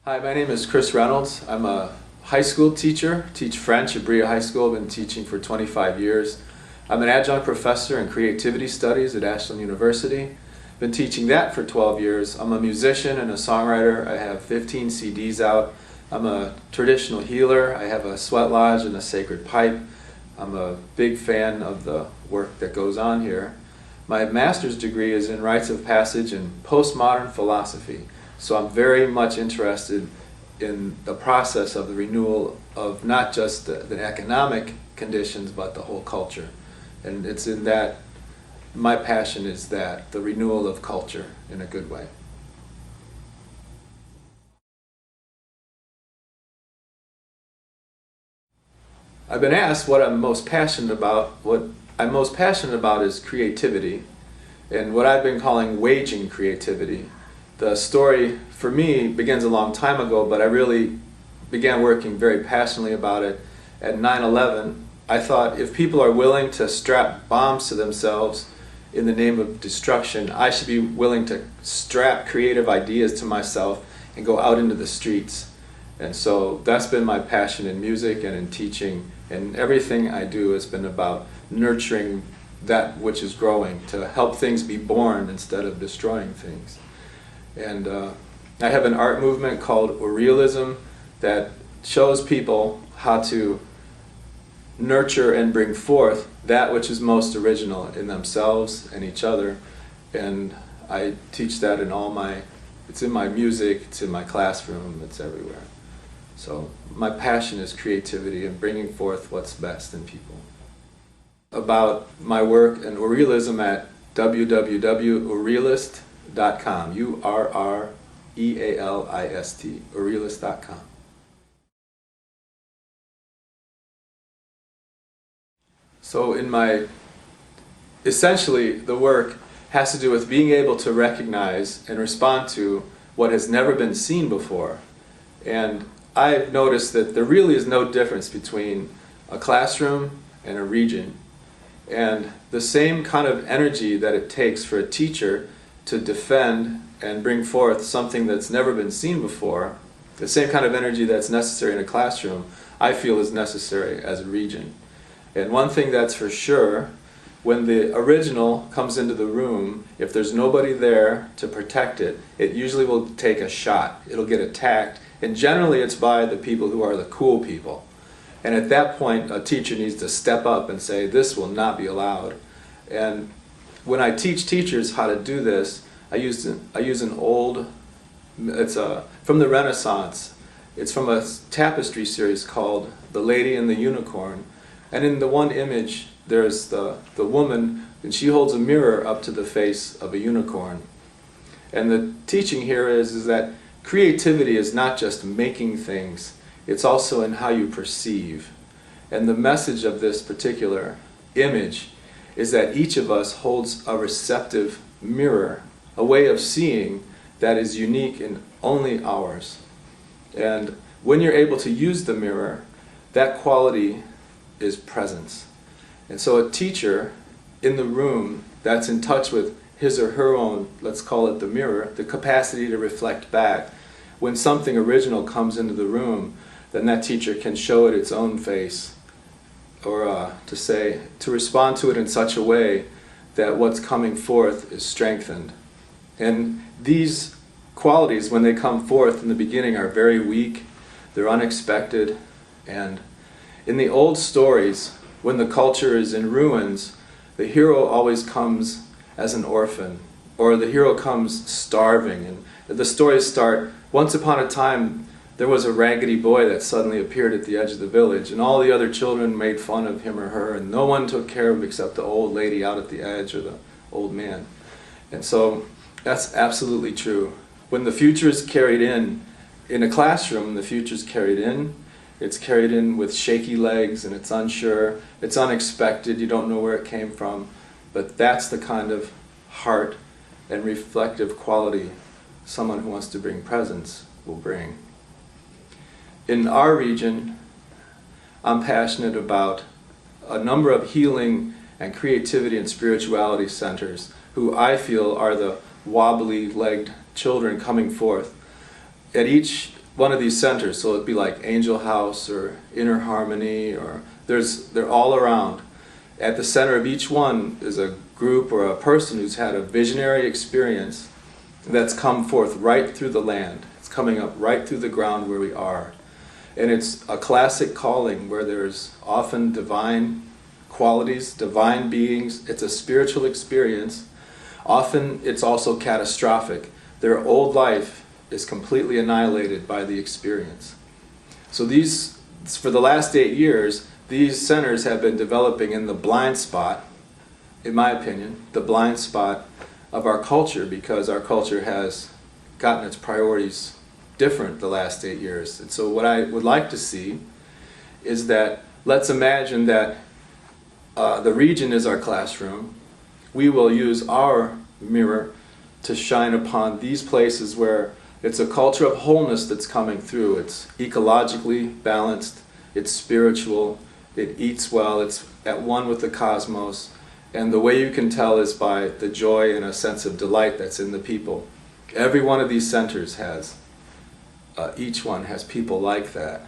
Hi, my name is Chris Reynolds. I'm a high school teacher, teach French at Berea High School. I've been teaching for 25 years. I'm an adjunct professor in Creativity Studies at Ashland University. Been teaching that for 12 years. I'm a musician and a songwriter. I have 15 CDs out. I'm a traditional healer. I have a sweat lodge and a sacred pipe. I'm a big fan of the work that goes on here. My master's degree is in Rites of Passage and postmodern philosophy. So I'm very much interested in the process of the renewal of not just the economic conditions, but the whole culture. And it's in that, my passion is that, the renewal of culture in a good way. I've been asked what I'm most passionate about. What I'm most passionate about is creativity, and what I've been calling waging creativity. The story for me begins a long time ago, but I really began working very passionately about it at 9/11. I thought if people are willing to strap bombs to themselves in the name of destruction, I should be willing to strap creative ideas to myself and go out into the streets. And so that's been my passion in music and in teaching, and everything I do has been about nurturing that which is growing, to help things be born instead of destroying things. And I have an art movement called urrealism that shows people how to nurture and bring forth that which is most original in themselves and each other. And I teach that in it's in my music, it's in my classroom, it's everywhere. So my passion is creativity and bringing forth what's best in people. About my work in urrealism at www.urrealist.com, urrealist, urrealist.com. So essentially the work has to do with being able to recognize and respond to what has never been seen before. And I've noticed that there really is no difference between a classroom and a region. And the same kind of energy that it takes for a teacher to defend and bring forth something that's never been seen before, the same kind of energy that's necessary in a classroom, I feel is necessary as a region. And one thing that's for sure, when the original comes into the room, if there's nobody there to protect it, it usually will take a shot. It'll get attacked, and generally it's by the people who are the cool people. And at that point, a teacher needs to step up and say, this will not be allowed. And when I teach teachers how to do this, I use an old, it's from the Renaissance. It's from a tapestry series called The Lady and the Unicorn. And in the one image, there's the woman, and she holds a mirror up to the face of a unicorn. And the teaching here is that creativity is not just making things, it's also in how you perceive. And the message of this particular image is that each of us holds a receptive mirror, a way of seeing that is unique and only ours. And when you're able to use the mirror, that quality is presence. And so a teacher in the room that's in touch with his or her own, let's call it the mirror, the capacity to reflect back, when something original comes into the room, then that teacher can show it its own face, or to respond to it in such a way that what's coming forth is strengthened. And these qualities, when they come forth in the beginning, are very weak, they're unexpected, and in the old stories, when the culture is in ruins, the hero always comes as an orphan, or the hero comes starving. And the stories start, once upon a time, there was a raggedy boy that suddenly appeared at the edge of the village, and all the other children made fun of him or her, and no one took care of him except the old lady out at the edge or the old man. And so that's absolutely true. When the future is carried in a classroom, the future is carried in. It's carried in with shaky legs, and it's unsure, it's unexpected, you don't know where it came from, but that's the kind of heart and reflective quality someone who wants to bring presence will bring. In our region, I'm passionate about a number of healing and creativity and spirituality centers who I feel are the wobbly-legged children coming forth. At each one of these centers. So it'd be like Angel House or Inner Harmony, or they're all around. At the center of each one is a group or a person who's had a visionary experience that's come forth right through the land. It's coming up right through the ground where we are. And it's a classic calling where there's often divine qualities, divine beings. It's a spiritual experience. Often it's also catastrophic. Their old life is completely annihilated by the experience. So for the last 8 years, these centers have been developing in the blind spot, in my opinion, the blind spot of our culture, because our culture has gotten its priorities different the last 8 years. And so what I would like to see is that, let's imagine that the region is our classroom. We will use our mirror to shine upon these places where it's a culture of wholeness that's coming through. It's ecologically balanced, it's spiritual, it eats well, it's at one with the cosmos. And the way you can tell is by the joy and a sense of delight that's in the people. Every one of these centers has, each one has people like that.